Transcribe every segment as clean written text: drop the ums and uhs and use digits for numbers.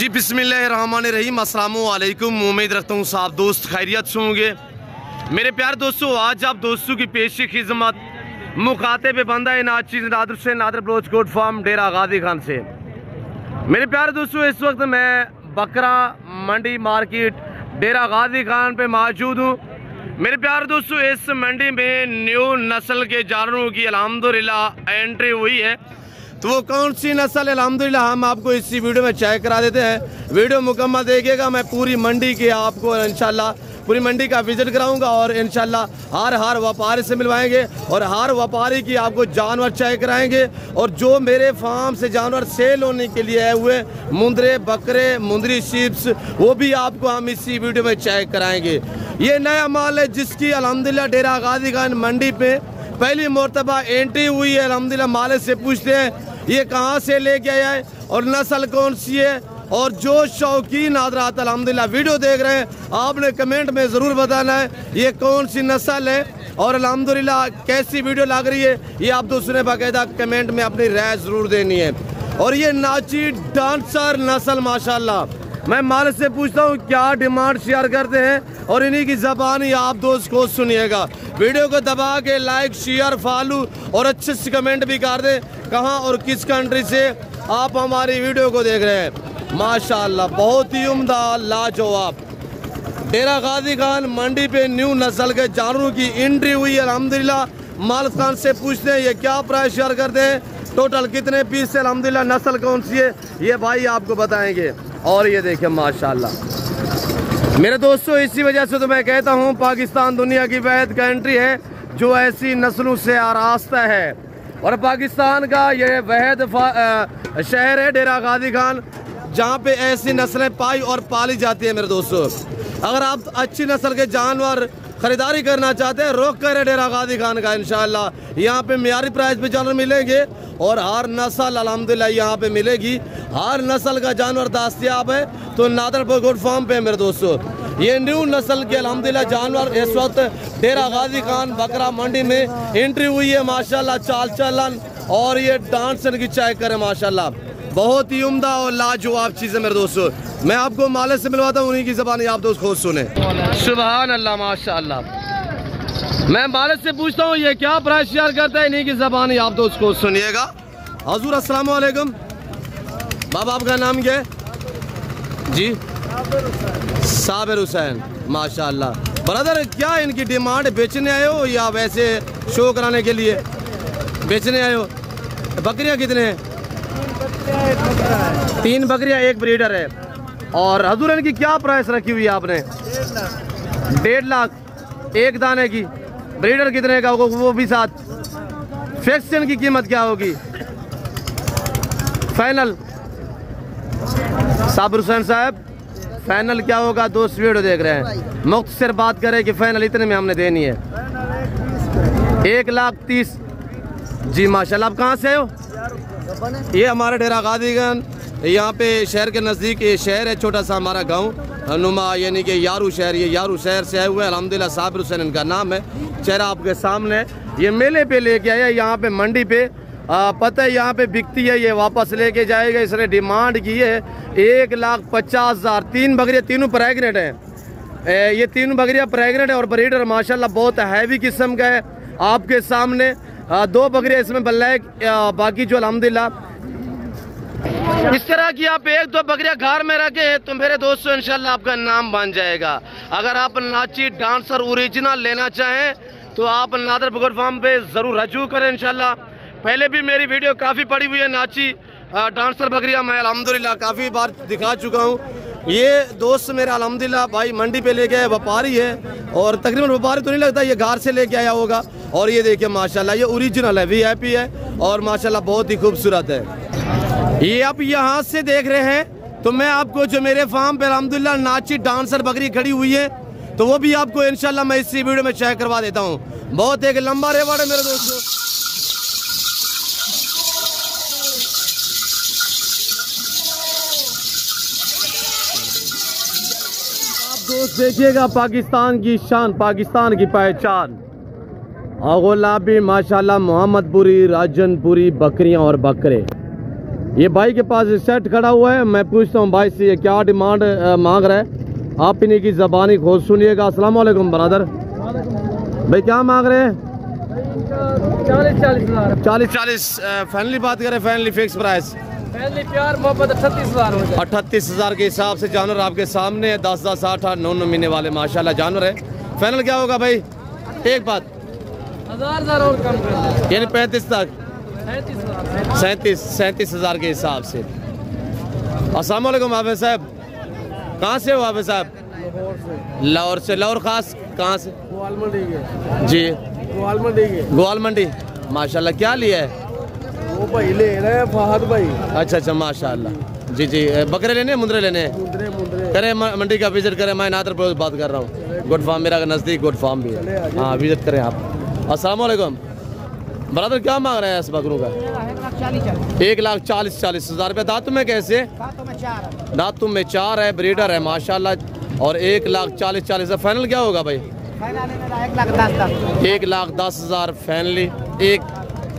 जी बिस्मिल्लाहिर्रहमानिर्रहीम, अस्सलामु अलैकुम। उम्मीद रखता हूँ साहब दोस्त खैरियत से होंगे। मेरे प्यारे दोस्तों, आज आप दोस्तों की पेशी खिदमत मुखाते पे बंदा है नाची नादर से नादर ब्रोच कोट फार्म डेरा गाजी खान से। मेरे प्यारे दोस्तों, इस वक्त मैं बकरा मंडी मार्केट डेरा गाजी खान पे मौजूद हूँ। मेरे प्यारे दोस्तों, इस मंडी में न्यू नस्ल के जानवरों की अल्हम्दुलिल्लाह एंट्री हुई है। तो वो कौन सी नस्ल है अल्हम्दुलिल्लाह हम आपको इसी वीडियो में चेक करा देते हैं। वीडियो मुकम्मल देखिएगा। मैं पूरी मंडी के आपको इंशाल्लाह पूरी मंडी का विजिट कराऊंगा और इंशाल्लाह हर व्यापारी से मिलवाएंगे और हर व्यापारी की आपको जानवर चेक कराएंगे। और जो मेरे फार्म से जानवर सेल होने के लिए आए हुए मुंदरे बकरे मुंदरी शीप्स, वो भी आपको हम इसी वीडियो में चेक कराएंगे। ये नया माल है जिसकी अल्हम्दुलिल्लाह डेरा गाजी खान मंडी पे पहली मरतबा एंट्री हुई है। अल्हम्दुलिल्लाह मालिक से पूछते हैं ये कहाँ से लेके आया है और नस्ल कौन सी है। और जो शौकीन हज़रात अल्हम्दुलिल्लाह वीडियो देख रहे हैं, आपने कमेंट में ज़रूर बताना है ये कौन सी नस्ल है और अल्हम्दुलिल्लाह कैसी वीडियो लग रही है। ये आप दोस्तों ने बाकायदा कमेंट में अपनी राय ज़रूर देनी है। और ये नाची डांसर नस्ल माशाल्लाह, मैं मालिक से पूछता हूँ क्या डिमांड शेयर करते हैं और इन्हीं की ज़बान ही आप दोस्त को सुनिएगा। वीडियो को दबा के लाइक शेयर फॉलो और अच्छे से कमेंट भी कर दें कहाँ और किस कंट्री से आप हमारी वीडियो को देख रहे हैं। माशाल्लाह बहुत ही उम्दा लाजवाब डेरा गाजी खान मंडी पे न्यू नस्ल के जानवरों की एंट्री हुई है। अल्हम्दुलिल्लाह मालिक खान से पूछते हैं ये क्या प्राइस शेयर करते हैं, टोटल कितने पीस से, अल्हम्दुलिल्लाह नस्ल कौन सी है ये भाई आपको बताएंगे। और ये देखिए माशाल्लाह मेरे दोस्तों, इसी वजह से तो मैं कहता हूँ पाकिस्तान दुनिया की वाहिद कंट्री है जो ऐसी नस्लों से आरास्ता है। और पाकिस्तान का ये वाहिद शहर है डेरा गाजी खान जहाँ पे ऐसी नस्लें पाई और पाली जाती है। मेरे दोस्तों, अगर आप अच्छी नस्ल के जानवर खरीदारी करना चाहते हैं, रोक कर डेरा गाजी खान का इंशाल्लाह यहाँ पे मियारी प्राइस पे जानवर मिलेंगे और हर नस्ल अल्हम्दुलिल्लाह यहाँ पे मिलेगी। हर नस्ल का जानवर दस्तयाब है तो नादर गोट फार्म पे। मेरे दोस्तों, ये न्यू नस्ल के अल्हम्दुलिल्लाह जानवर इस वक्त डेरा गाजी खान बकरा मंडी में एंट्री हुई है। माशाल्लाह चाल चलन और ये डांसर की चेक करें, माशाल्लाह बहुत ही उम्दा और लाजवाब चीज़ है। मेरे दोस्तों, मैं आपको मालिक से मिलवाता हूँ, उन्हीं की ज़बान आप दोस्त खुद सुने। सुभान अल्लाह माशाल्लाह। मैं मालिक से पूछता हूँ ये क्या प्राइस शेयर करता है, इन्हीं की ज़बान आप दोस्त को सुनिएगा। हजूर अस्सलाम वालेकुम। बाबा आपका नाम क्या है जी? साबिर हुसैन। माशाल्लाह ब्रदर, क्या इनकी डिमांड बेचने आए हो या वैसे शो कराने के लिए बेचने आए हो? बकरियाँ कितने हैं? 3 बकरियाँ, 1 ब्रीडर है। और हजूर इनकी क्या प्राइस रखी हुई है आपने? 1.5 लाख 1 दाने की। ब्रीडर कितने का होगा वो भी साथ? फिक्स की कीमत क्या होगी फाइनल? साबिर हुसैन साहब फाइनल क्या होगा? दोस्त वीडियो देख रहे हैं, मुख्तसर बात करें कि फाइनल इतने में हमने देनी है। 1,30,000 जी माशाल्लाह। आप कहाँ से आए हो? ये हमारा डेरा गाजी खान यहाँ पे शहर के नज़दीक ये शहर है, छोटा सा हमारा गांव नुमा यानी कि यारू शहर। ये यारू शहर से आए हुए हैं अल्हम्दुलिल्लाह। साबिर हुसैन इनका नाम है, चेहरा आपके सामने है। ये मेले पे लेके आया यहाँ पे मंडी पे, पता है यहाँ पे बिकती है, ये वापस लेके जाएगा। इसने डिमांड की है 1,50,000। 3 बकरियाँ, तीनों प्रेगनेंट हैं। ये 3 बकरियाँ प्रेगनेंट है और ब्रीडर माशाल्लाह बहुत हैवी किस्म का है आपके सामने। 2 बकरियाँ इसमें ब्लैक, बाकी जो अल्हम्दुलिल्लाह इस तरह की आप 1-2 बकरियाँ घर में रखे हैं तो मेरे दोस्तों इंशाल्लाह आपका नाम बन जाएगा। अगर आप नाची डांसर ओरिजिनल लेना चाहें तो आप नादर गोट फार्म पे ज़रूर रजू करें इंशाल्लाह। पहले भी मेरी वीडियो काफ़ी पड़ी हुई है नाची डांसर बकरियाँ, मैं अल्हम्दुलिल्लाह काफ़ी बार दिखा चुका हूँ। ये दोस्त मेरा अल्हम्दुलिल्लाह भाई मंडी पे लेके आया, व्यापारी है और तकरीबन व्यापारी तो नहीं लगता, ये घर से लेके आया होगा। और ये देखिए माशाल्लाह ये ओरिजिनल है, VIP है और माशाल्लाह बहुत ही खूबसूरत है। ये आप यहाँ से देख रहे हैं तो मैं आपको जो मेरे फार्म पे अल्हम्दुलिल्लाह नाची डांसर बकरी खड़ी हुई है तो वो भी आपको इंशाल्लाह मैं इसी वीडियो में चेक करवा देता हूँ। बहुत एक लंबा रिवार्ड है मेरे दोस्तों। दोस्त देखिएगा पाकिस्तान की शान, पाकिस्तान की पहचान। गुलाबी माशाल्लाह मोहम्मदपुरी राजनपुरी बकरियां और बकरे ये भाई के पास सेट खड़ा हुआ है, मैं पूछता हूँ भाई से ये क्या डिमांड मांग रहा है। आप इन्हीं की ज़बानी खोज सुनिएगा। अस्सलाम वालेकुम ब्रदर। भाई क्या मांग रहे हैं? 40 फाइनली बात करें, फाइनली फिक्स प्राइस प्यार मोहब्बत 38,000 के हिसाब से जानवर आपके सामने है। 10-10, 8-8, 9-9 महीने वाले माशाल्लाह जानवर है। फाइनल क्या होगा भाई? एक बात 1000 और कम कर, यानी 35 तक, 37,000 के हिसाब से। अस्सलाम वालेकुम हाफिज साहब, कहाँ से हो हाफिज साहब? लाहौर से। लाहौर खास कहाँ से? ग्वाल मंडी के जी, ग्वाल मंडी के ग्वाल मंडी। माशाल्लाह क्या लिया है? वो भाई ले रहे हैं फहद भाई। अच्छा माशाल्लाह। जी जी, बकरे लेने मुंदरे लेने हैं? मुंदरे करें मंडी का विजिट करें। मैं नादर पर बात कर रहा हूँ। गुड फार्म मेरा नज़दीक गुड फार्म भी है। हाँ विजिट करें आप। अस्सलाम वालेकुम ब्रदर, क्या मांग रहे हैं इस बकरों का? 1,40,000 रुपये। दांतों में कैसे? दांतों में 4 है, ब्रीडर है माशाल्लाह। और 1,40,000 फाइनल क्या होगा भाई? 1,10,000 फाइनली एक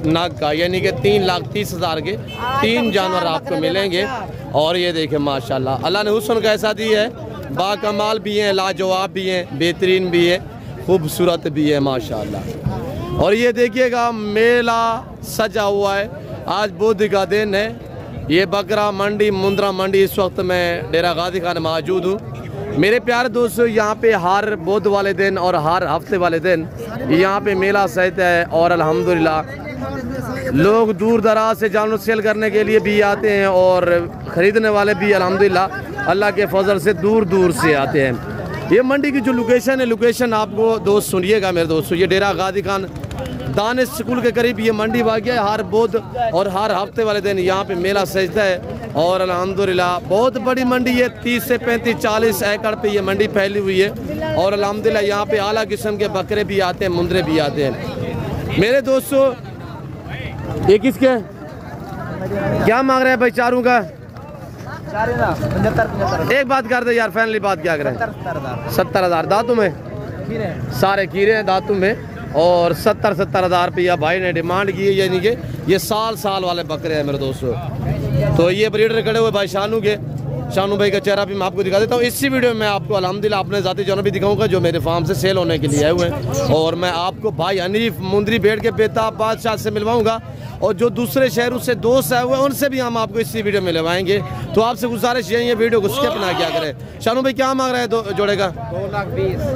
नाग का, यानी कि 3,30,000 के 3 जानवर आपको मिलेंगे। और ये देखें माशाल्लाह अल्लाह ने हुस्न कैसा दी है, बाकमाल भी हैं, लाजवाब भी हैं, बेहतरीन भी है, खूबसूरत भी है माशाल्लाह। और ये देखिएगा मेला सजा हुआ है, आज बुध का दिन है। ये बकरा मंडी मुंद्रा मंडी इस वक्त मैं डेरा गाजी खान मौजूद हूँ। मेरे प्यारे दोस्तों, यहाँ पे हर बुध वाले दिन और हर हफ्ते वाले दिन यहाँ पे मेला सजता है। और अल्हम्दुलिल्लाह लोग दूर दराज से जानवर सेल करने के लिए भी आते हैं और ख़रीदने वाले भी अल्हम्दुलिल्लाह अल्लाह के फजल से दूर दूर से आते हैं। ये मंडी की जो लोकेशन है, लोकेशन आपको दोस्त सुनिएगा मेरे दोस्तों, ये डेरा गाजी खान दानिश स्कूल के करीब ये मंडी वाक़या है। हर बुध और हर हफ्ते वाले दिन यहाँ पे मेला सजता है। और अल्हम्दुलिल्लाह बहुत बड़ी मंडी है, 30 से 35-40 एकड़ पे ये मंडी फैली हुई है। और अल्हम्दुलिल्लाह यहाँ पे आला किस्म के बकरे भी आते हैं, मुंदरे भी आते हैं। मेरे दोस्तों ये किसके क्या मांग रहे हैं भाई? चारों का 75। एक बात कर दे यार, फाइनली बात क्या करें? 70,000 दांतों में सारे कीरे हैं दांतों में। और 70,000 रुपया भाई ने डिमांड की है, यानी कि ये साल वाले बकरे हैं मेरे दोस्तों। तो ये ब्रीडर खड़े हुए भाई शानू के, शानू भाई का चेहरा भी मैं आपको दिखा देता हूँ। इसी वीडियो में मैं आपको अल्हम्दुलिल्लाह अपने ज़ाती जानवर भी दिखाऊंगा जो मेरे फार्म से सेल होने के लिए आए हुए हैं। और मैं आपको भाई हनीफ मुंदरी बेड़ के बेताब बादशाह से मिलवाऊंगा। और जो दूसरे शहरों से दोस्त आए हुए हैं उनसे भी हम आपको इसी वीडियो में मिलवाएंगे। तो आपसे गुजारिश यही है, वीडियो को स्किप ना किया करें। शानू भाई क्या मांग रहे हैं जोड़े का?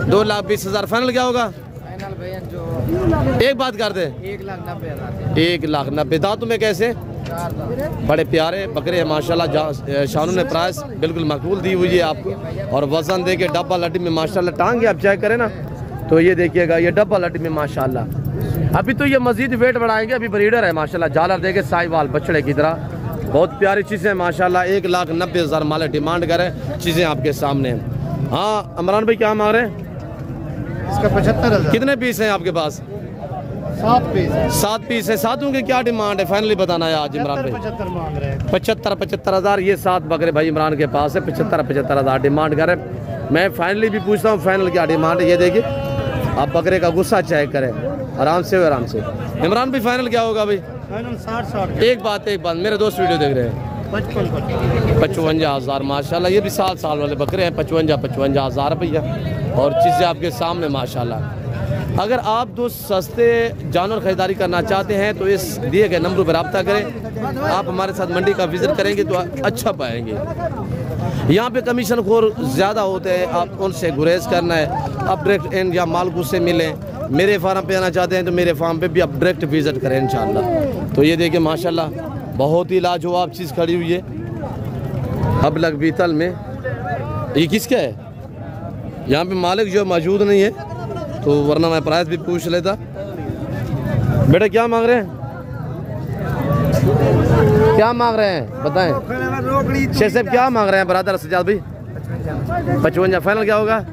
2,20,000 फाइनल क्या होगा? एक बात कर दे, 1,90,000। 1,90,000 दांतों में कैसे? बड़े प्यारे बकरे हैं माशाल्लाह। शानू ने प्राइस बिल्कुल मकबूल दी हुई है आपको। और वजन दे के डब्बा लड्डी में माशाल्लाह टांगे आप चेक करें ना, तो ये देखिएगा ये डब्बा लड्डी में माशाल्लाह। अभी तो ये मजीद वेट बढ़ाएंगे, अभी ब्रीडर है माशाल्लाह। झालर देखे साहिवाल बछड़े की तरह, बहुत प्यारी चीज़ें माशाल्लाह। 1,90,000 माले डिमांड करें, चीज़ें आपके सामने हैं। हाँ इमरान भाई क्या मांग रहे हैं? इसका 75,000। कितने पीस हैं आपके पास? 7 पीस है। 7 पीस है। सातों की क्या डिमांड है फाइनली बताना है आज इमरान भाई? 75 मांग रहे हैं। 75,000 ये 7 बकरे भाई इमरान के पास है। 75,000 डिमांड करें। मैं फाइनली भी पूछता हूँ फाइनल क्या डिमांड है। ये देखिए आप बकरे का गुस्सा चेक करें, आराम से आराम से। इमरान भाई फाइनल क्या होगा भाई? फाइनल 60। एक बात मेरे दोस्त वीडियो देख रहे हैं। 55,000 माशाल्लाह। ये भी साल वाले बकरे हैं। 55,000 रुपया और चीज़ें आपके सामने माशाल्लाह। अगर आप दोस्त सस्ते जानवर ख़रीदारी करना चाहते हैं तो इस दिए गए नंबर पर रब्ता करें। आप हमारे साथ मंडी का विज़िट करेंगे तो अच्छा पाएंगे। यहाँ पे कमीशन खोर ज़्यादा होते हैं, आप उनसे गुरेज करना है। आप डायरेक्ट एंड या मालकू से मिलें। मेरे फार्म पे आना चाहते हैं तो मेरे फार्म पे भी आप डायरेक्ट विज़िट करें इंशाल्लाह। तो ये देखिए माशाल्लाह बहुत ही लाजवाब चीज़ खड़ी हुई है अब लग बीतल में। ये किसका है? यहाँ पे मालिक जो मौजूद नहीं है, तो वरना मैं प्राइस भी पूछ लेता। बेटा क्या मांग रहे हैं? क्या मांग रहे हैं बताएं। शेख साहब क्या मांग रहे हैं ब्रदर सजाद भाई? 55 फाइनल क्या होगा?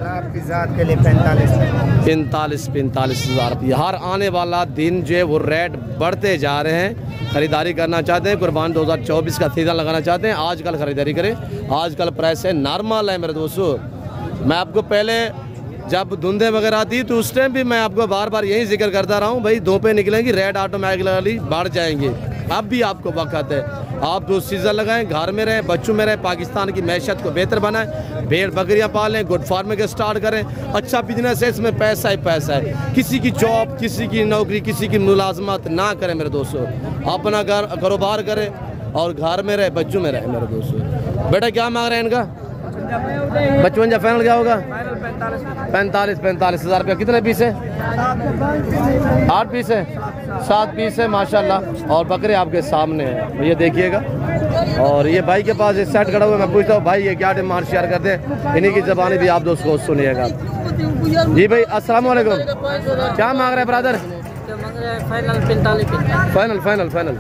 आपकी जात के लिए 45,000 रुपया। हर आने वाला दिन जो है वो रेट बढ़ते जा रहे हैं। ख़रीदारी करना चाहते हैं, कुर्बान 2024 का सीज़न लगाना चाहते हैं, आजकल ख़रीदारी करें। आजकल प्राइस है नॉर्मल है मेरे दोस्तों। मैं आपको पहले जब धुंधे वगैरह आती तो उस टाइम भी मैं आपको बार बार यही जिक्र करता रहा हूँ भाई, धूपें निकलेंगी रेट ऑटोमेटिकली बढ़ जाएंगे। अब भी आपको वक्त है, आप दो सीज़न लगाएं, घर में रहें, बच्चों में रहें, पाकिस्तान की मैशत को बेहतर बनाएं, भेड़ बकरियां पालें, गुड फार्मिंग स्टार्ट करें। अच्छा बिजनेस है, इसमें पैसा ही पैसा है। किसी की जॉब, किसी की नौकरी, किसी की मुलाजमत ना करें मेरे दोस्तों। अपना कारोबार करें और घर में रहे, बच्चों में रहे मेरे दोस्तों। बेटा क्या मांग रहे हैं इनका? 55 फाइनल क्या होगा? 45 हज़ार रुपया। कितने पीस है? 8 पीस है, 7 पीस है माशाल्लाह। और बकरे आपके सामने हैं, ये देखिएगा। और ये भाई के पास एक सेट खड़ा हुआ, मैं पूछता हूँ भाई ये क्या डिमांड शेयर करते हैं, इन्हीं की ज़बानी भी आप दोस्तों सुनिएगा। जी भाई अस्सलाम वालेकुम, क्या मांग रहे हैं brother? Final final final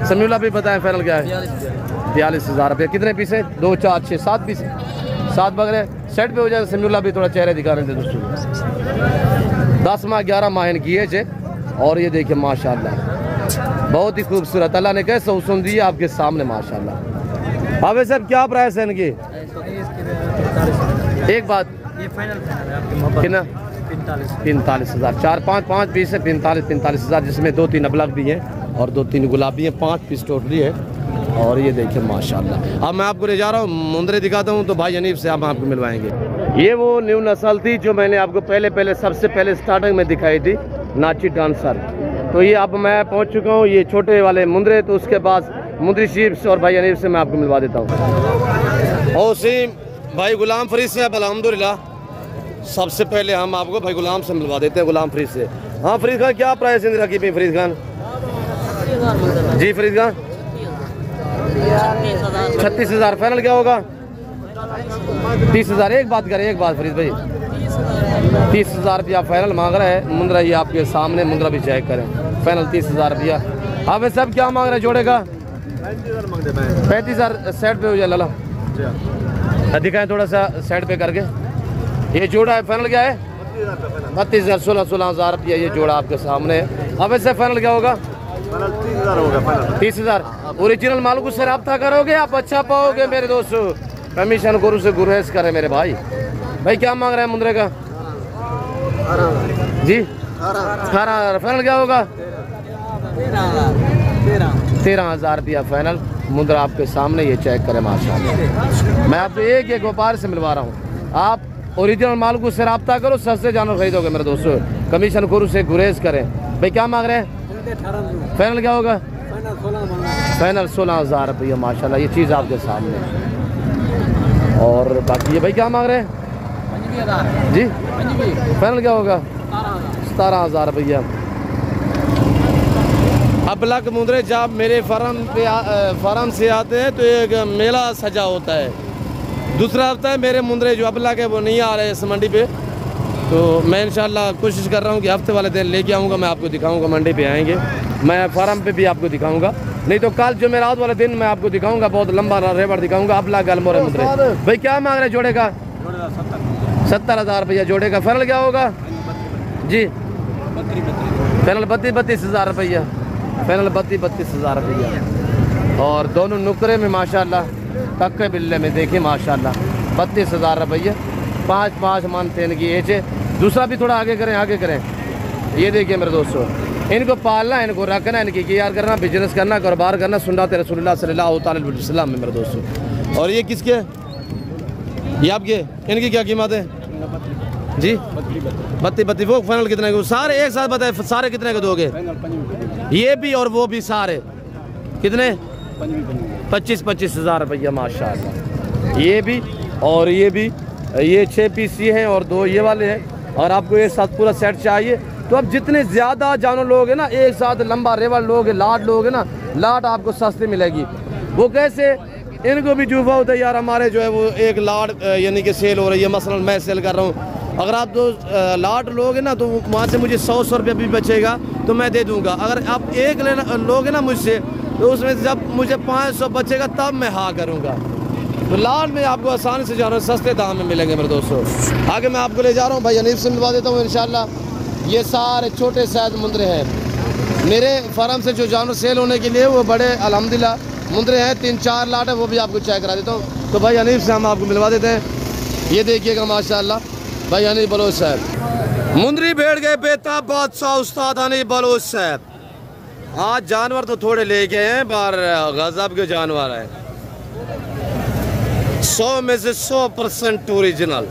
Samiullah भी बताएं फाइनल क्या है? 42 हज़ार रुपये। कितने पीस है? 2 4 6 7 पीस, 7 बकरे सेट पे हो जाए। समीउल्लाह भी थोड़ा चेहरे दिखा रहे थे दोस्तों। 10 माह 11 माह इनकी एज है। और ये देखिए माशाल्लाह बहुत ही खूबसूरत, अल्लाह ने कैसे हुस्न दी आपके सामने माशाल्लाह। अब साहब क्या प्राइस है इनकी? एक बात कितना? 45 हज़ार। 4-5 पीस है, 45 हज़ार, जिसमें 2-3 अबलग भी हैं और 2-3 गुलाबी हैं। 5 पीस टोटली है। और ये देखिए माशाल्लाह। अब मैं आपको ले जा रहा हूँ मुंदरे दिखाता हूँ, तो भाई हनीफ से हम आपको मिलवाएंगे। ये वो न्यू नस्ल थी जो मैंने आपको सबसे पहले स्टार्टिंग में दिखाई थी, नाची डांसर। तो ये अब मैं पहुँच चुका हूँ ये छोटे वाले मुंदरे। तो उसके बाद मुंदरी शीप और भाई हनीफ से मैं आपको मिलवा देता हूँ। और सीम भाई गुलाम फरीद से अल्हम्दुलिल्लाह सबसे पहले हम आपको भाई गुलाम से मिलवा देते हैं, गुलाम फरीद से। हाँ फरीद खान क्या प्राइस है रखी भाई फरीद खान? जी फरीद खान 36 हज़ार। फाइनल क्या होगा? 30 हज़ार। एक बात फरीद भाई, 30 हज़ार रुपया फाइनल मांग रहा है मुंद्रा। ये आपके सामने मुंद्रा भी चेक करें, फाइनल 30 हज़ार रुपया। अब सब क्या मांग रहे हैं जोड़े का? 35 हज़ार सेट पे हो जाए लाला, दिखाएं थोड़ा सा सेट पे करके। ये जोड़ा है, फाइनल क्या है? 32 हज़ार। 16 हज़ार रुपया ये जोड़ा आपके सामने है। अब ऐसे फाइनल क्या होगा? 30 हज़ार। ओरिजिनल माल को से रब्ता करोगे आप अच्छा पाओगे मेरे दोस्तों। कमीशन गुरु से गुरेज करे मेरे भाई। भाई क्या मांग रहे हैं मुंद्रे का? जी 18। फाइनल क्या होगा? 13 हज़ार रुपया फाइनल मुंद्रा आपके सामने। ये चेक करें माशाल्लाह। मैं आपको एक व्यापार से मिलवा रहा हूँ। आप ओरिजिनल माल को से रब्ता करो, सस्ते जानवर खरीदोगे मेरे दोस्तों। कमीशन गुरु से गुरेज करें। भाई क्या मांग रहे हैं? फाइनल क्या होगा? फाइनल 16 हज़ार रुपया माशाल्लाह। ये चीज़ आपके सामने। और बाकी ये भाई क्या मांग रहे हैं जी? फाइनल क्या होगा? 17 हज़ार रुपया। अबलग मुंदरे जब मेरे फार्म से आते हैं तो एक मेला सजा होता है। दूसरा हफ्ता है मेरे मुंदरे जो अबलग है वो नहीं आ रहे इस मंडी पे। तो मैं इंशाल्लाह कोशिश कर रहा हूँ कि हफ्ते वाले दिन लेके आऊँगा, मैं आपको दिखाऊँगा। मंडी पे आएंगे, मैं फार्म पे भी आपको दिखाऊँगा। नहीं तो कल जो मेरा वाला दिन मैं आपको दिखाऊँगा, बहुत लंबा रेवड़ दिखाऊँगा। अबलग अलमोरे मुंदरे। भाई क्या मांग रहे जोड़े का? 70 हज़ार रुपया जोड़े का। फाइनल क्या होगा जी? फाइनल 32 हज़ार रुपया। फाइनल 32 हज़ार रुपया। और दोनों नुकरे में माशाल्लाह तक्के बिल्ले में देखिए माशाल्लाह 32 हज़ार रुपये। 5 मंथ इनकी एज है। दूसरा भी थोड़ा आगे करें। ये देखिए मेरे दोस्तों, इनको पालना, इनको रखना, इनकी केयर करना, बिजनेस करना, कारोबार करना, सुन्नत रसूलुल्लाह सल्लल्लाहु अलैहि वसल्लम में मेरे दोस्तों। और ये किसके? ये आपके। इनकी क्या कीमत है जी? 32। वो फाइनल कितने के? सारे एक साथ बताए, सारे कितने के दोगे? ये भी और वो भी सारे कितने? 25 हज़ार रुपया माशाल्लाह। ये भी और ये भी। ये 6 पीस ये हैं और 2 ये वाले हैं। और आपको एक साथ पूरा सेट चाहिए तो अब जितने ज़्यादा जानवर लोग हैं ना, एक साथ लंबा रेवड़ लोग लाट लोग हैं ना, लाट आपको सस्ती मिलेगी। वो कैसे? इनको भी जुफा होता है यार, हमारे जो है वो एक लाट यानी कि सेल हो रही है। मसलन मैं सेल कर रहा हूँ, अगर आप 2 लाट लोगे ना तो वहाँ से मुझे 100 रुपया भी बचेगा तो मैं दे दूँगा। अगर आप एक लोगे ना मुझसे तो उसमें जब मुझे 500 बचेगा तब मैं हाँ करूँगा। तो लाट में आपको आसानी से जानवर सस्ते दाम में मिलेंगे मेरे दोस्तों। आगे मैं आपको ले जा रहा हूँ, भाई हनीफ से मिलवा देता हूँ इंशाल्लाह। ये सारे छोटे साइज मुंदरे हैं मेरे फार्म से। जो जानवर सेल होने के लिए वो बड़े अल्हम्दुलिल्लाह मुंदरे हैं। 3-4 लाट है, वो भी आपको चेक करा देता हूँ। तो भाई हनीफ से हम आपको मिलवा देते हैं। ये देखिएगा माशाल्लाह भाई हनीफ बलोच साहब। मुंदरी भेड़ गए बेताब बादशाह उस्ताद हनीफ बलोच साहब। आज जानवर तो थोड़े लेके हैं पर गजब के जानवर है। 100 में से 100% ओरिजिनल।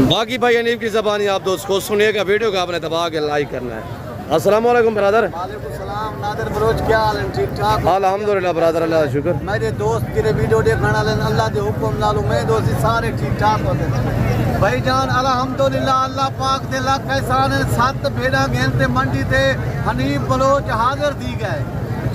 बाकी भाई अनीब की ज़बानी आप दोस्त को सुनिएगा, वीडियो को आपने दबा के लाइक करना है। अस्सलाम वालेकुम ब्रदर। वालेकुम सलाम नादिर बलोच, क्या हाल है? ठीक ठाक अल्हम्दुलिल्लाह ब्रदर, अल्लाह का शुक्र। मेरे दोस्त तेरे वीडियो देखने वाले अल्लाह के हुक्म नालों मेरे दोस्त सारे ठीक ठाक होते हैं भाईजान। अल्हम्दुलिल्लाह अल्लाह पाक दे लाख एहसान है। 7 भेड़ा गेंदते मंडी थे हनीफ बलोच हाजिर दी गए।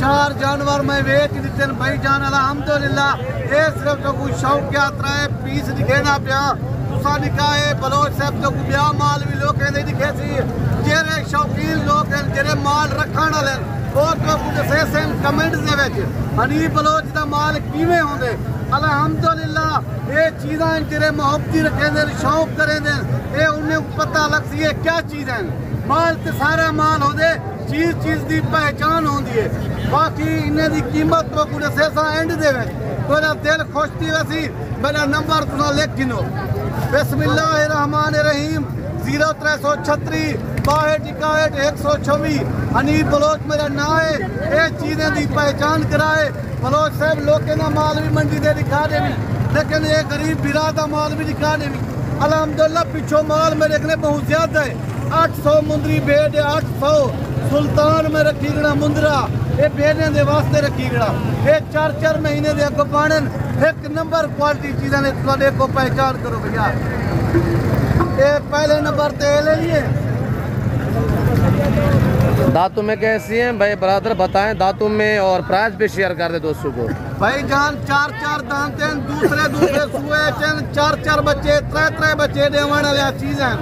4 जानवर मैं वेच दिते भाईजान अल्हम्दुलिल्लाह। ये सिर्फ तो कुछ शौक यात्रा है, पीस दिखेना पिया तुसा निकाहे बलोच साहब तो ब्याह माल भी लोग कहते दिखे सी। जेरे शौकीन लोग हैं जेरे माल रखण वाले और तो कुछ से कमेंट्स दे विच हनीफ बलोच दा माल किवें होंदे। अल्हम्दुलिल्लाह ये चीज़ां जेरे मोहब्बती रखेंदे शौक करेंदे ये उन्हें पता लग सी क्या चीज़ है। माल ते सारा माल होंदे, चीज़ दी पहचान होंदी है। बाकी इन्हें दी कीमत तो कुछ से एंड दे विच तेरा दिल खुश थी वैसी। मेरा नंबर तुसा लिख गिनो बिस्मिल्लाहिर्रहमानिर्रहीम 0336 62 126। हनीफ बलोच मेरा नाम है। ये चीज़ें दी पहचान कराए बलोच साहब लोग ना माल भी मंडी दे दिखा दे लेकिन ये गरीब बिरा दा माल भी दिखा दे। अल्हम्दुलिल्लाह पिछो माल मेरे को बहुत ज्यादा है। 800 मुंदरी भेड़, 800 सुल्तान में रखी गड़ा मुंदरा ये भेड़ने दे वास्ते रखी गड़ा। ये 4 महीने दे अगो पानन एक नंबर क्वालिटी चीज़ा ने थोड़े को पहचान करो भैया। ये पहले नंबर ते ले लिए। दातुन में कैसी हैं भाई ब्रदर बताएं, दातुन में और प्राइस भी शेयर कर दे दोस्तों को। भाईजान 4 दांत हैं, दूसरे सुए 4 बच्चे 3 बच्चे देवन वाली चीज़ है।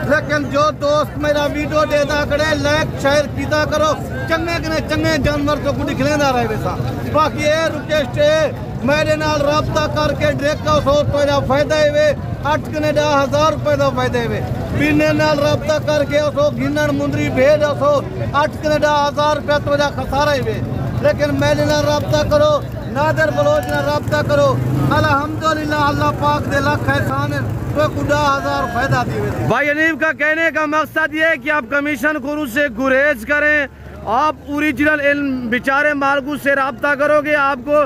लेकिन जो दोस्त मेरा वीडियो देता करे लाइक शेयर कीता करो। चंगे जानवर तो कुछ दिखलेंदा रहे वैसा। बाकी ये रिक्वेस्ट है मेरे नाल रब्ता करके डायरेक्ट हो तो फायदा है। 8 कनेडा 1000 रुपए का फायदा है। बिने नाल रब्ता करके हो गिनन मुंदरी भेज हो 8 कनेडा 1000 रुपया तो खसारा है। लेकिन मेरे नाल रब्ता करो, नादिर बलोच नाल रब्ता करो। अल्हम्दुलिल्लाह अल्लाह पाक दे लाख एहसान है तो 10,000 फायदा दिए। भाई अनीब का कहने का मकसद ये है कि आप कमीशन खोरों से गुरेज करें, आप ओरिजिनल इन बेचारे मालकू से रब्ता करोगे आपको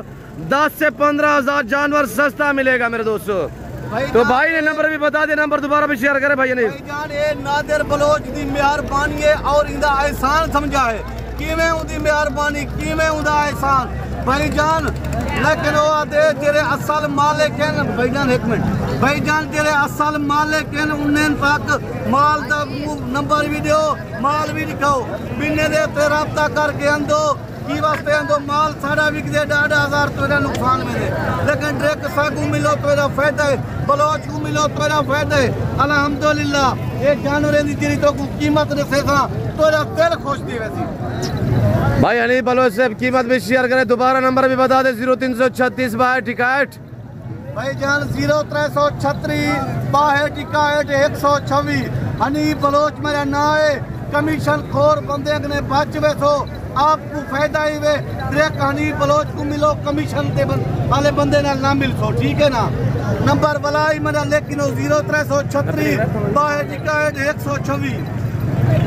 10 से 15,000 जानवर सस्ता मिलेगा मेरे दोस्तों। तो भाई ने नंबर भी बता दे, नंबर दोबारा भी शेयर करे भाई अनीब। भाईजान ये नादिर बलोच दी मेहरबानी है और इंदा एहसान समझा है किवें उदी मेहरबानी किवें उदा एहसान भाईजान। लेकिन वो आदे जेरे असल मालिक हैं भाईजान, एक मिनट भाईजान जेरे असल मालिक हैं उन्हें तक माल दा नंबर भी दो, माल भी दिखाओ। बिन्ने दे ते रब्ता करके अंदो की वास्ते अंदो माल साड़ा बिक दे 1,500 तो नुकसान में दे। लेकिन डायरेक्ट सागू मिलो तो फायदा है, बलोच को मिलो तो फायदा है। अल्हम्दुलिल्लाह ये जानवरें दी जेरी तो कीमत दसे सा तो दिल खुश दी वैसी। भाई हनीफ बलोच से कीमत भी शेयर करें, दोबारा नंबर भी बता दे 0336 62 भाईजान 0336 62 126। हनीफ बलोच मेरा नाम है। कमीशन खोर बंदे ने बच वैसो आपको फायदा ही वे। डायरेक्ट हनीफ बलोच को मिलो, कमीशन ते वाले बंदे ना मिल सो, ठीक है ना। नंबर बलाई मेरा लेकिन 0336 62 126।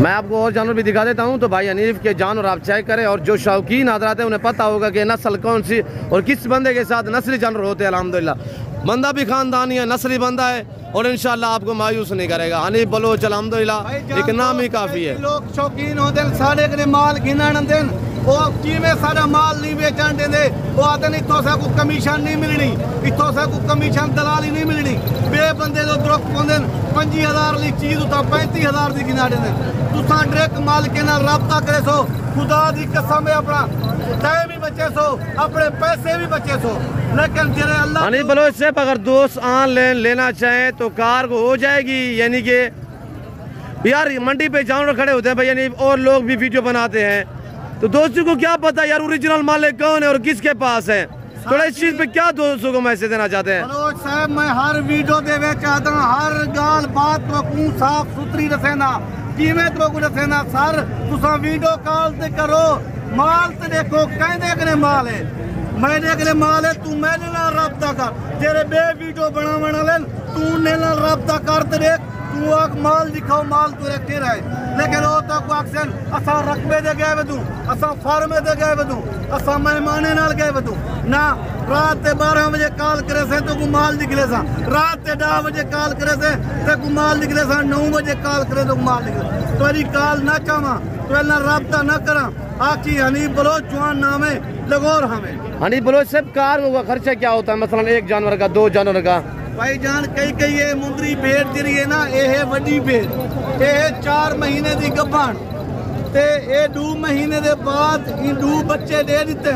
मैं आपको और जानवर भी दिखा देता हूं। तो भाई हनीफ के जानवर आप चेक करें और जो शौकीन हजरात हैं उन्हें पता होगा कि नस्ल कौन सी और किस बंदे के साथ नस्ली जानवर होते हैं। अल्हम्दुलिल्लाह बंदा भी खानदानी है, नस्ली बंदा है और इंशाल्लाह आपको मायूस नहीं करेगा। हनीफ बलोच अल्हम्दुलिल्लाह एक नाम ही काफ़ी है। लोग शौकीन होते हैं सारे के माल गिनन देन वो किवें सारा माल नहीं बेचन देंदे। वो आते नहीं इतों से को कमीशन नहीं मिलनी, इतों से को कमीशन दलाली नहीं मिलनी। बे बंदे जो दुरुख पाते 25,000 की चीज़ उतना 35,000 की गिना देंदे। तुसा डायरेक्ट मालिक नाल रब्ता करे सो खुदा दी कसम है अपना टाइम भी बचे सो अपने पैसे भी बचे सो। लेकिन तेरे अल्लाह हनीफ बलोच से अगर दोस्त ऑनलाइन लेना चाहें तो कार को हो जाएगी। यानी कि यार मंडी पे जानवर खड़े होते हैं भाई यानी और लोग भी वीडियो बनाते हैं तो दोस्तों को क्या पता यार ओरिजिनल मालिक कौन है और किसके पास है। थोड़ा इस चीज पे क्या दोस्तों को मैसेज देना चाहते हैं? बलोच साहब मैं हर वीडियो देवे चाहता हूँ हर गाल बात तो साफ सुथरी रसेना कीमत तो रसेना सर तुसा वीडियो कॉल ते करो माल ते देखो कहने के माल है मैंने के माल है तू मैंने ना रब्ता कर तेरे बे वीडियो बनावन वाले तू ने ना रब्ता कर ते देख तू आग माल दिखाओ माल तू रखे रहे। लेकिन वो तक अक्सर असा रकबे दे गए वदू, असा फार्मे दे गए वदू, असा मेहमाने नाल गए वदू ना। रात के 12 बजे कॉल करे से तो माल निकले सा, रात के 10 बजे कॉल करे से तो माल निकले सा, 9 बजे कॉल करे तो माल निकले। तो अली कॉल ना चावा तो अल्लाह राब्ता ना करा आखी हनीफ बलोच जवान नाम है लगोर हमें। हनीफ बलोच साहब कार का खर्चा क्या होता है, मसलन एक जानवर का, 2 जानवर का? भाईजान कई ये मुंदरी भेड़ जरी है ना, ये है वड्डी भेड़, ये है 4 महीने की गब्बान ते ये 2 महीने के बाद इन 2 बच्चे दे दिते।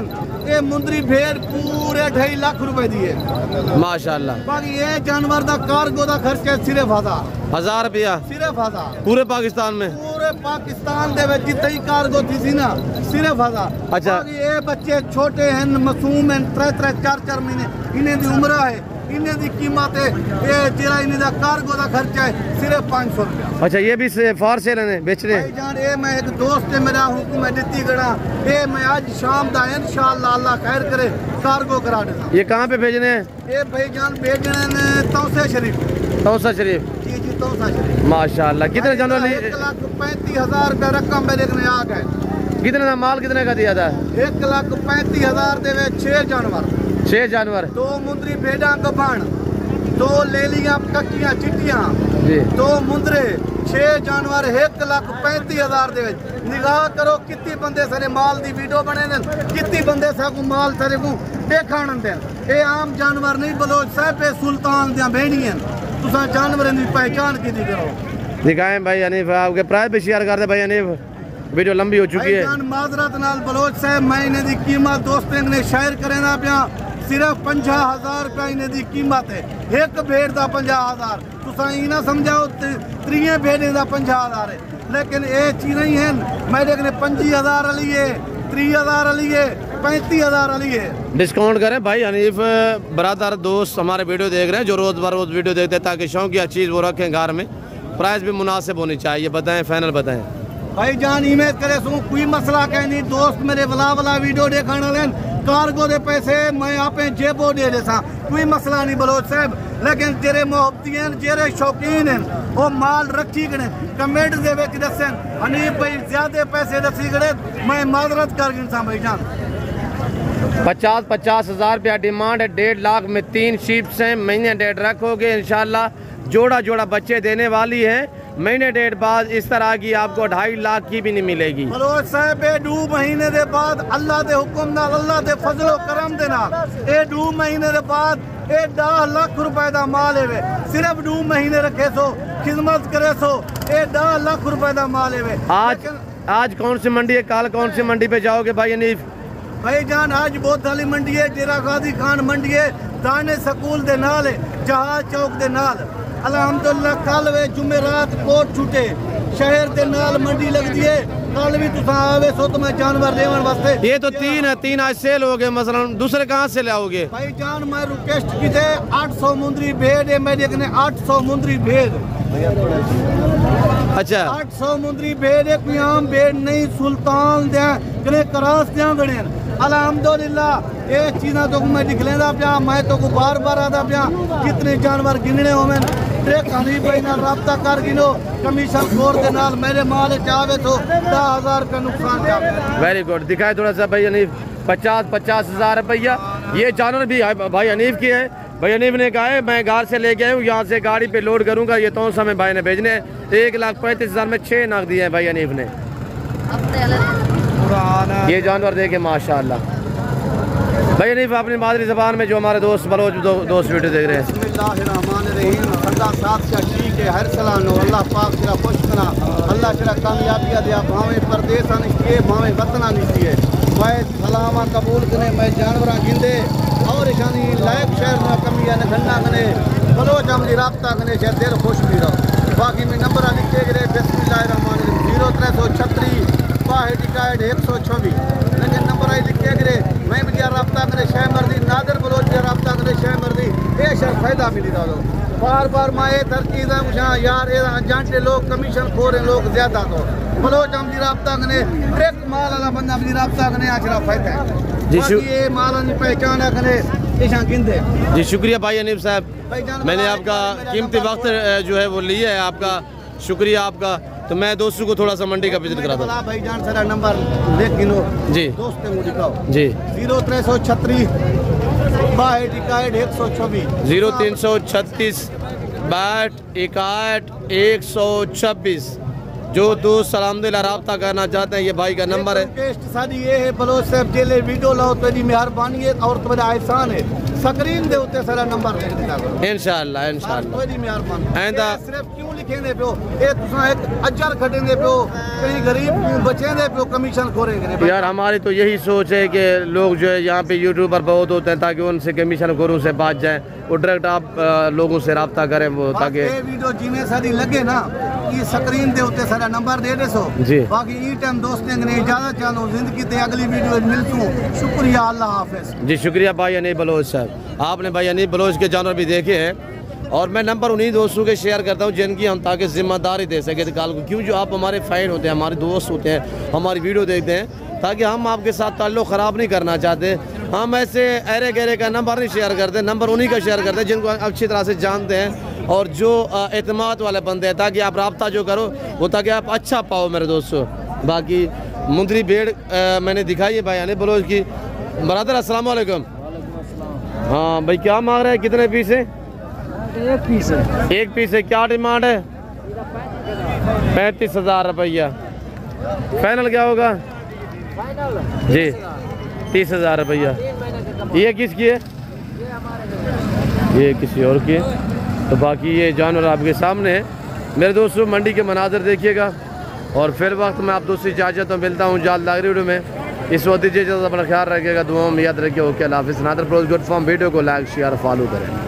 ये मुंदरी भेड़ पूरे 2.5 लाख रुपए दी है माशाल्लाह। बाकी ये जानवर का कार्गो का खर्चा सिर्फ 1000 रुपया, सिर्फ 1000 पूरे पाकिस्तान में, पूरे पाकिस्तान दे विच जितनी कार्गो थी सी ना सिर्फ 1000। अच्छा। ये बच्चे छोटे हैं, मासूम हैं, 3-3 4-4 महीने इन्हें दी उम्र है, इन्हें दी कीमत है, ये जेरा इन्हें दा कार्गो का खर्चा है सिर्फ 500 रुपया। अच्छा, ये भी फॉर सेल है बेचने? भाईजान ये मैं एक दोस्त है मेरा हुक्म है दित्ती गड़ा, ये मैं आज शाम दा इंशाअल्लाह अल्लाह खैर करे कार्गो करा देता। ये कहाँ पे भेजने हैं? ये भाईजान भेजने ने तौसा शरीफ। तौसा शरीफ? जी जी तौसा शरीफ। माशाल्लाह। कितने जानवर लिए? 1,35,000 रुपया रकम मेरे को आ गए। कितने का माल कितने का दिया था? 1,35,000 दे 6 जानवर। 6 जानवर? 2 मुंदरी भेड़ा गबान, 2 लेलियां कक्कियां चिट्टियां जी, 2 मुंदरे, 6 जानवर 1,35,000 दे। निगाह करो कितनी बंदे सारे माल दी वीडियो बने ने, कितनी बंदे साकू माल सारे को देखण दे। ये आम जानवर नहीं बलोच साहब, पे सुल्तान दियां भेड़ियां। तुसा जानवरां दी पहचान कीती करो। दिखाएं भाई हनीफ, आपके प्राइस भी शेयर कर दे भाई हनीफ, वीडियो लंबी हो चुकी है। माजरत नाल बलोच साहब मैं इन्हें दी कीमत दोस्तों ने शेयर करे ना पिया, सिर्फ 50,000 रुपया इन्हें दी कीमत है। एक भेड़ का 50,000, तुसा ये ना समझाओ 3 भेड़े का 50,000 है, लेकिन ये चीज नहीं है। मेरे को 25,000 वाली है, 30,000 वाली है, 35,000 वाली है। डिस्काउंट करें भाई हनीफ बरादर दोस्त हमारे वीडियो देख रहे हैं, जो रोज बरोज वीडियो देखते हैं, ताकि शौकिया चीज़ वो रखें घर में, प्राइस भी मुनासिब होनी चाहिए। बताएं, फाइनल बताएं भाई जान। इमेज करे सो कोई मसला कह नहीं, दोस्त मेरे वाला वीडियो देखने वाले कार्गो दे पैसे मैं आपे जेबो दे देसा, कोई मसला नहीं बलोच साहब। लेकिन जेरे मोहब्बती हैं, जेरे शौकीन हैं, वो माल रखी गए कमेंट दे विच दसन हनीफ भाई ज्यादा पैसे दसी गए, मैं माजरत कर गिनसा भाई जान। 50,000 रुपया डिमांड है, 1.5 लाख में 3 शीप्स हैं। महीने 1.5 रखोगे इंशाल्लाह जोड़ा जोड़ा बच्चे देने वाली है। महीने 1.5 बाद इस तरह की आपको 2.5 लाख की भी नहीं मिलेगी। बलोच साहब 2 महीने के बाद अल्लाह के हुक्म नाल, अल्लाह के फजलो करम दे नाल, 2 महीने के बाद 10 लाख रुपए का माल है। सिर्फ 2 महीने रखे सो, खिदमत करे सो, 10 लाख रुपए का माल है। आज कौन सी मंडी है, कल कौन सी मंडी पे जाओगे भाई हनीफ? भाई जान आज बहुत वाली मंडी है, डेरा गाजी खान मंडी है, दाने स्कूल दे नाल है, जहाज चौक दे नाल। अल्हम्दुलिल्लाह कल वे जुमेरात कोट छुटे शहर दे नाल मंडी लगती है, कल भी तुसा आवे सो तो मैं जानवर लेवन वास्ते। ये तो 3 है, 3 आज सेल हो गए, मसलन दूसरे कहाँ से लाओगे? भाई जान मैं रिक्वेस्ट की थे 800 मुंदरी भेड़ है, मैं देखने 800 मुंदरी भेड़। अच्छा 800 मुंदरी भेड़ है, कोई आम भेड़ नहीं, सुल्तान दे कने करास दिया गणे। अल्हम्दुलिल्लाह ये चीज़ा तो मैं दिखलेंदा पिया, मैं तो को बार बार आता पिया कितने जानवर गिनने होवे। एक हनीफ भाई नाल राब्ता कर गिनो, कमीशन खोर के नाल मेरे माल चावे तो 10,000 का नुकसान जावे। वेरी गुड, दिखाए थोड़ा सा भाई हनीफ। 50,000 रुपया ये जानवर भी भाई हनीफ की है। भाई हनीफ ने कहा है मैं घर से लेके आया हूँ, यहाँ से गाड़ी पे लोड करूँगा। ये तो समय भाई ने भेजने हैं। 1,35,000 में 6 नाक दिए हैं भाई हनीफ ने। ये जानवर देखे माशाल्लाह। भाई हनीफ अपनी मादरी ज़बान में जो हमारे दोस्त बलोच दोस्त वीडियो देख रहे हैं। बिस्मिल्लाहिर्रहमानिर्रहीम। खुदा साथ से ठीक है, हर सलाह नो अल्लाह पाक तेरा खुश करा, अल्लाह तेरा कामयाबियाँ दिया, भावे परदेस निश्चिए भावे वतना निश्चिए। मैं सलामा कबूल कने, मैं जानवर गिंदे और शानी लायक शहर में कमी है ठंडा कने बलोच हमली राब्ता कने शहर दिल खुश भी रहो। बाकी में नंबर लिखे गए बिस्मिल्लाहिर्रहमानिर्रहीम 0336 62 124। लेकिन नंबर आई लिखे गए मैं भी राब्ता करे शह मर्दी नादर बलोच राब्ता करे शह मर्दी ये शर फायदा मिली रहा। बार बार मैं ये तरकीब है मुझे यार ये जांटे लोग कमीशन खोरे लोग ज्यादा तो बलोच हम राब्ता कने एक माल वाला बंदा भी राब्ता कने आचरा फायदा है जी। ये माल की पहचान है कने इशा गिनदे जी। शुक्रिया भाई हनीफ साहब, मैंने आपका कीमती वक्त जो है वो लिया है। आपका शुक्रिया आपका। तो मैं दोस्तों को थोड़ा सा मंडी का विजिट करा दूँ। भाईजान सारा नंबर देख गिनो जी दोस्त को दिखाओ जी 0336 62 126 0336 62 126 जो दोस्त सलामदिल रब्ता करना चाहते हैं ये भाई का नंबर है। रिक्वेस्ट सारी ये है बलोच साहब जेले वीडियो लाओ तेरी मेहरबानी है और तुम्हारा एहसान है स्क्रीन दे उते सारा नंबर लिख देना करो इंशाअल्लाह इंशाअल्लाह तेरी मेहरबानी आइंदा सिर्फ क्यों लिखेंगे पियो ए तुसा एक अजर खटेंगे पियो कहीं गरीब बचेंगे पियो कमीशन खोरेंगे यार। हमारी तो यही सोच है कि लोग जो है यहाँ पे यूट्यूबर बहुत होते हैं ताकि उनसे कमीशन खोरों से बच जाएं वो डायरेक्ट आप लोगों से रब्ता करें वो ताकि ये वीडियो जिन्हें सारी लगे ना ये स्क्रीन दे उते सारा नंबर दे दे सो जी। बाकी ई टाइम दोस्तों ने इजाजत चालो जिंदगी ते अगली वीडियो मिलसूं शुक्रिया अल्लाह हाफिज जी शुक्रिया भाई अनीब बलोच साहब। आपने भाई अनीब बलोच के जानवर भी देखे हैं और मैं नंबर उन्हीं दोस्तों के शेयर करता हूँ जिनकी हम ताकि जिम्मेदारी दे सके कल को, क्यों जो आप हमारे फ़ैन होते हैं हमारे दोस्त होते हैं हमारी वीडियो देखते हैं ताकि हम आपके साथ ताल्लुक़ ख़राब नहीं करना चाहते। हम ऐसे अरे गहरे का नंबर नहीं शेयर करते, नंबर उन्हीं का शेयर करते हैं जिनको अच्छी तरह से जानते हैं और जो एतमाद वाले बंदे हैं ताकि आप रब्ता जो करो वो ताकि आप अच्छा पाओ मेरे दोस्तों। बाकी मुंदरी भेड़ मैंने दिखाई है भाई अनीब बलोच की। बरादर अस्सलाम वालेकुम। हाँ भाई क्या मांग रहे हैं, कितने पीस है? एक पीस है। एक पीस है। क्या डिमांड है? 35,000 रुपया। फाइनल क्या होगा? जी 30,000 रुपया। ये किसकी है? ये किसी और की है। तो बाकी ये जानवर आपके सामने है मेरे दोस्तों। मंडी के मनाजर देखिएगा और फिर वक्त मैं आप दोस्तों इजाज़त तो मिलता हूँ जल्द लाग वीडियो में। इस वक्त दीजिए अपना ख्याल रखिएगा, दुआओं में याद रखिए। ओके अल्लाह हाफिज़। नादर प्रोज गुड फॉर्म वीडियो को लाइक शेयर फॉलो करें।